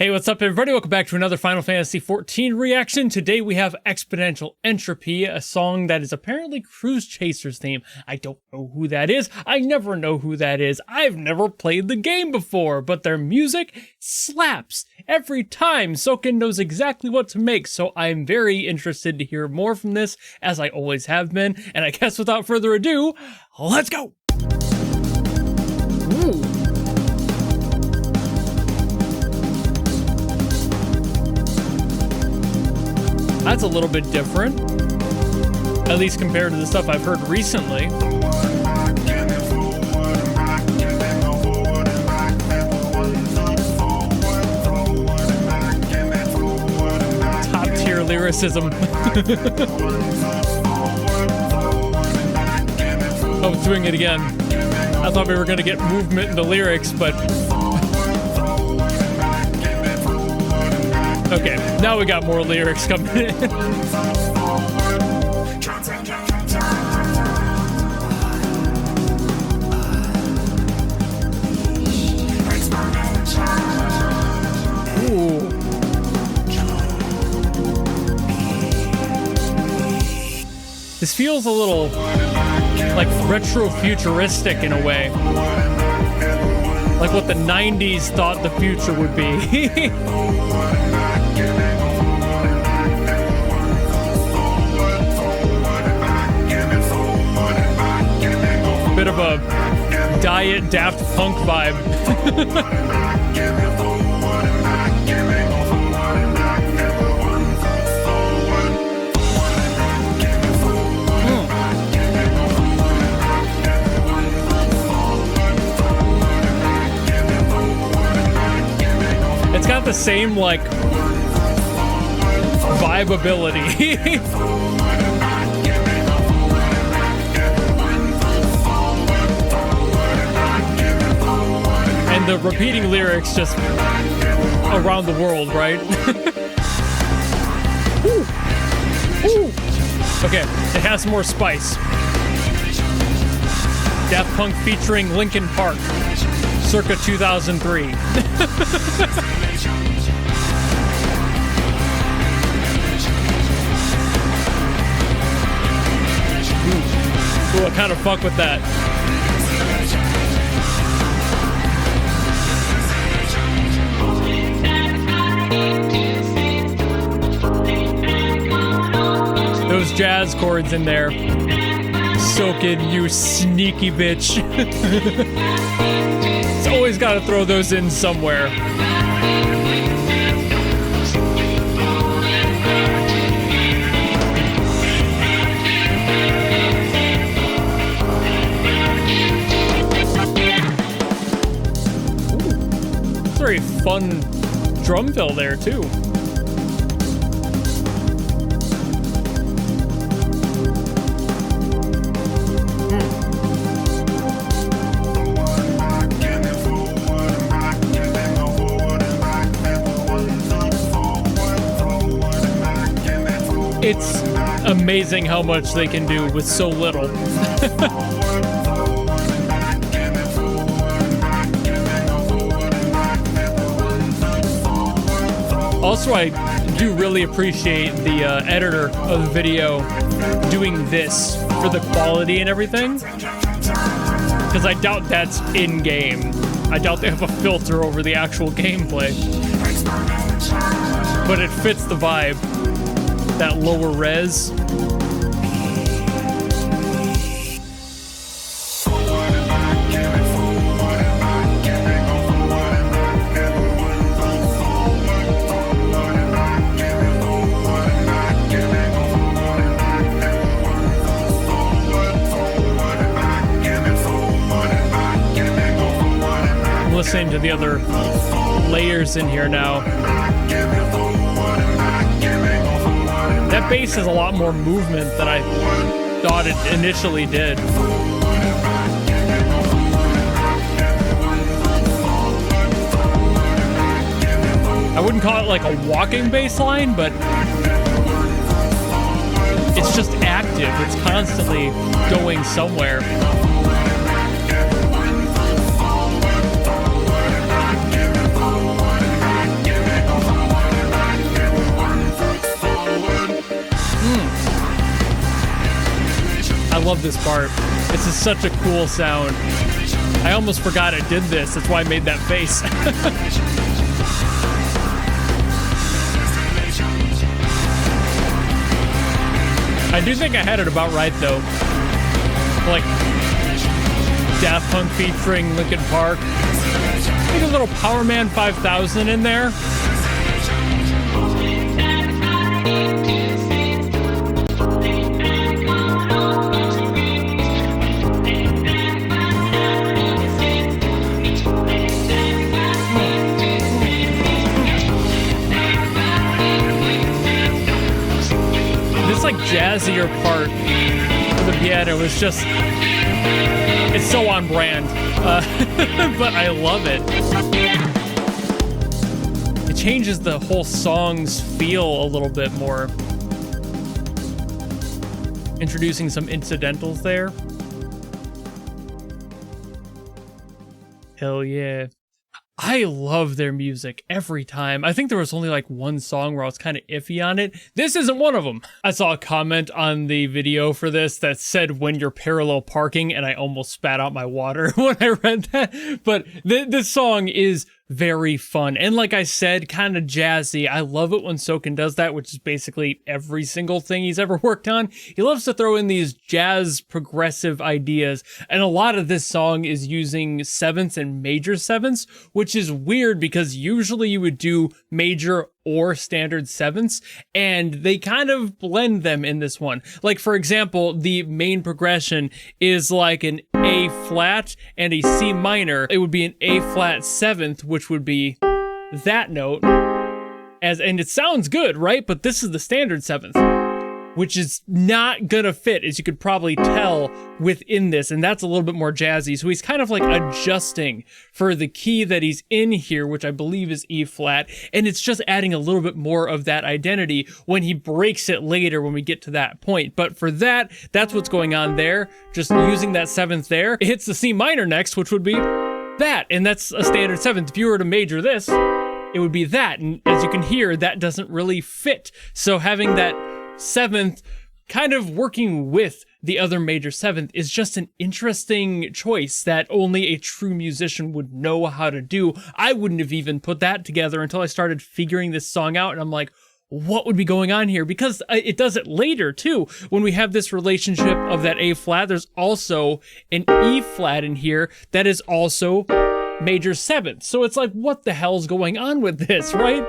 Hey, what's up everybody? Welcome back to another Final Fantasy XIV reaction. Today we have Exponential Entropy, a song that is apparently Cruise Chaser's theme. I don't know who that is. I never know who that is. I've never played the game before, but their music slaps every time. Soken knows exactly what to make, so I'm very interested to hear more from this, as I always have been. And I guess without further ado, let's go! Ooh. That's a little bit different, at least compared to the stuff I've heard recently. Top tier lyricism. Oh, doing it again. I thought we were gonna get movement in the lyrics, but okay, now we got more lyrics coming in. Ooh. This feels a little like retro-futuristic in a way. Like what the 90s thought the future would be. Bit of a diet Daft Punk vibe. It's got the same, like, vibe-ability. And the repeating lyrics just around the world, right? Ooh. Ooh. Okay, it has more spice. Daft Punk featuring Linkin Park, circa 2003. Ooh, I kind of fuck with that. Those jazz chords in there. Soken, you sneaky bitch. It's always got to throw those in somewhere. Very fun drum fill there too. It's amazing how much they can do with so little. Also, I do really appreciate the editor of the video doing this for the quality and everything, because I doubt that's in-game. I doubt they have a filter over the actual gameplay. But it fits the vibe, that lower res. Listening to the other layers in here now. That bass has a lot more movement than I thought it initially did. I wouldn't call it like a walking bass line, but it's just active. It's constantly going somewhere. love this part. This is such a cool sound. I almost forgot I did this. That's why I made that face. I do think I had it about right, though. Like, Daft Punk featuring Linkin Park. Maybe a little Power Man 5000 in there. Like jazzier part of the piano is just, it's so on brand, but I love it. It changes the whole song's feel a little bit more. Introducing some incidentals there. Hell yeah. I love their music every time. I think there was only like one song where I was kind of iffy on it. This isn't one of them. I saw a comment on the video for this that said when you're parallel parking, and I almost spat out my water when I read that. But this song is very fun. And like I said, kind of jazzy. I love it when Soken does that, which is basically every single thing he's ever worked on. He loves to throw in these jazz progressive ideas. And a lot of this song is using sevenths and major sevenths, which is weird because usually you would do major or standard sevenths, and they kind of blend them in this one. Like, for example, the main progression is like an A flat and a C minor. It would be an A flat seventh, which would be that note, and it sounds good, right? But this is the standard seventh, which is not gonna fit, as you could probably tell within this, and that's a little bit more jazzy. So he's kind of like adjusting for the key that he's in here, which I believe is E flat, and it's just adding a little bit more of that identity when he breaks it later when we get to that point. But for that, that's what's going on there, just using that seventh there. It hits the C minor next, which would be that, and that's a standard seventh. If you were to major this, it would be that, and as you can hear, that doesn't really fit. So having that seventh kind of working with the other major seventh is just an interesting choice that only a true musician would know how to do. I wouldn't have even put that together until I started figuring this song out, and I'm like, what would be going on here? Because it does it later too. When we have this relationship of that A flat, there's also an E flat in here that is also major seventh. So it's like, what the hell's going on with this, right?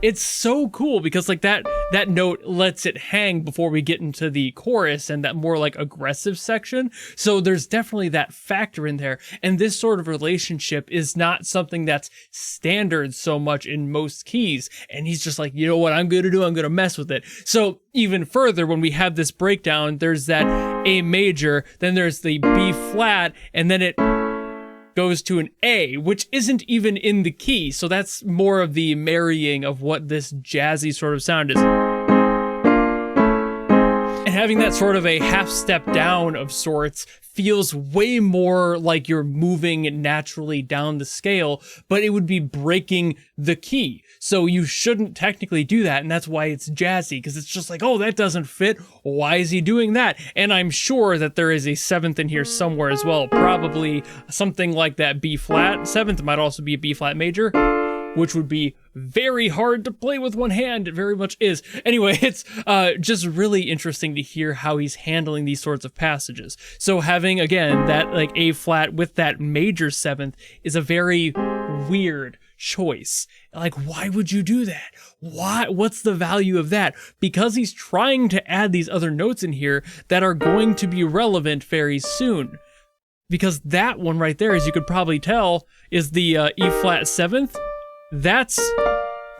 It's so cool because like that note lets it hang before we get into the chorus and that more like aggressive section. So there's definitely that factor in there. And this sort of relationship is not something that's standard so much in most keys. And he's just like, you know what I'm going to do? I'm going to mess with it. So even further, when we have this breakdown, there's that A major, then there's the B flat, and then it goes to an A, which isn't even in the key. So that's more of the marrying of what this jazzy sort of sound is. And having that sort of a half step down of sorts feels way more like you're moving naturally down the scale, but it would be breaking the key. So you shouldn't technically do that, and that's why it's jazzy, because it's just like, oh, that doesn't fit. Why is he doing that? And I'm sure that there is a seventh in here somewhere as well. Probably something like that B flat seventh. It might also be a B flat major, which would be very hard to play with one hand. It very much is. Anyway, it's just really interesting to hear how he's handling these sorts of passages. So having, again, that like A flat with that major seventh is a very weird choice. Like, why would you do that? Why? What's the value of that? Because he's trying to add these other notes in here that are going to be relevant very soon. Because that one right there, as you could probably tell, is the E flat seventh. That's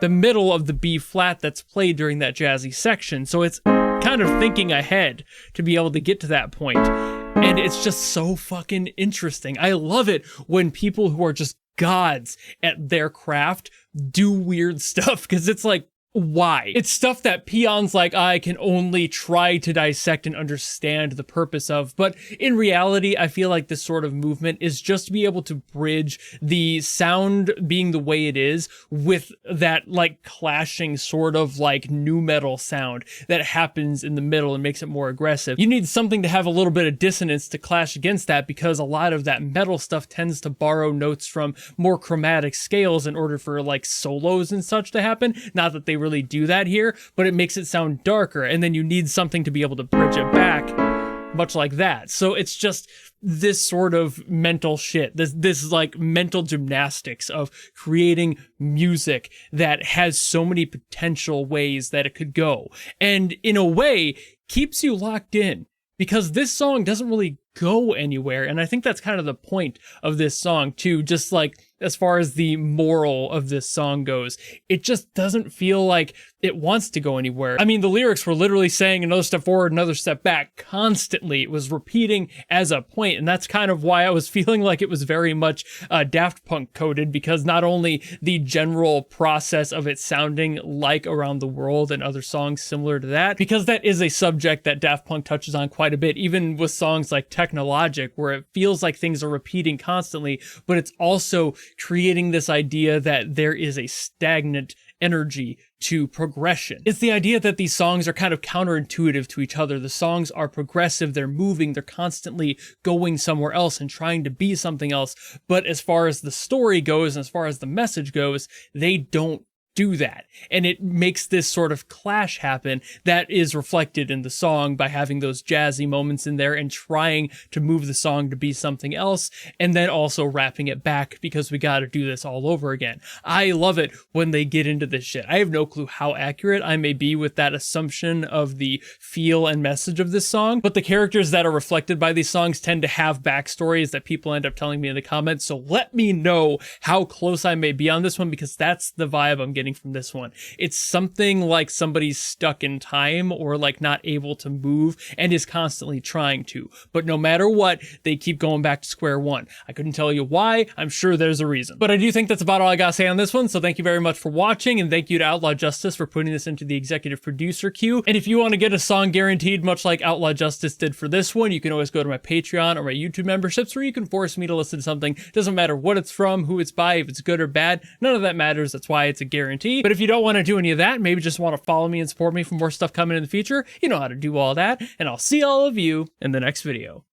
the middle of the B flat that's played during that jazzy section. So it's kind of thinking ahead to be able to get to that point. And it's just so fucking interesting. I love it when people who are just gods at their craft do weird stuff, because it's like, why? It's stuff that peons like I can only try to dissect and understand the purpose of, but in reality, I feel like this sort of movement is just to be able to bridge the sound being the way it is with that like clashing sort of like nu metal sound that happens in the middle and makes it more aggressive. You need something to have a little bit of dissonance to clash against that, because a lot of that metal stuff tends to borrow notes from more chromatic scales in order for like solos and such to happen. Not that they really do that here, but it makes it sound darker, and then you need something to be able to bridge it back, much like that. So it's just this sort of mental shit, this like mental gymnastics of creating music that has so many potential ways that it could go, and in a way keeps you locked in, because this song doesn't really go anywhere. And I think that's kind of the point of this song too, just like as far as the moral of this song goes. It just doesn't feel like it wants to go anywhere. I mean, the lyrics were literally saying another step forward, another step back constantly. It was repeating as a point, and that's kind of why I was feeling like it was very much Daft Punk coded, because not only the general process of it sounding like Around the World and other songs similar to that, because that is a subject that Daft Punk touches on quite a bit, even with songs like Technologic, where it feels like things are repeating constantly, but it's also creating this idea that there is a stagnant energy to progression. It's the idea that these songs are kind of counterintuitive to each other. The songs are progressive, they're moving, they're constantly going somewhere else and trying to be something else. But as far as the story goes, and as far as the message goes, they don't do that. And it makes this sort of clash happen that is reflected in the song by having those jazzy moments in there and trying to move the song to be something else, and then also wrapping it back because we got to do this all over again. I love it when they get into this shit. I have no clue how accurate I may be with that assumption of the feel and message of this song, but the characters that are reflected by these songs tend to have backstories that people end up telling me in the comments, so let me know how close I may be on this one, because that's the vibe I'm getting from this one. It's something like somebody's stuck in time, or like not able to move and is constantly trying to, but no matter what, they keep going back to square one. I couldn't tell you why. I'm sure there's a reason, but I do think that's about all I gotta say on this one. So thank you very much for watching, and thank you to Outlaw Justice for putting this into the executive producer queue. And if you want to get a song guaranteed, much like Outlaw Justice did for this one, you can always go to my Patreon or my YouTube memberships, where you can force me to listen to something. Doesn't matter what it's from, who it's by, if it's good or bad, none of that matters. That's why it's a guarantee. But if you don't want to do any of that, maybe just want to follow me and support me for more stuff coming in the future, you know how to do all that, and I'll see all of you in the next video.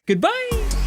Goodbye!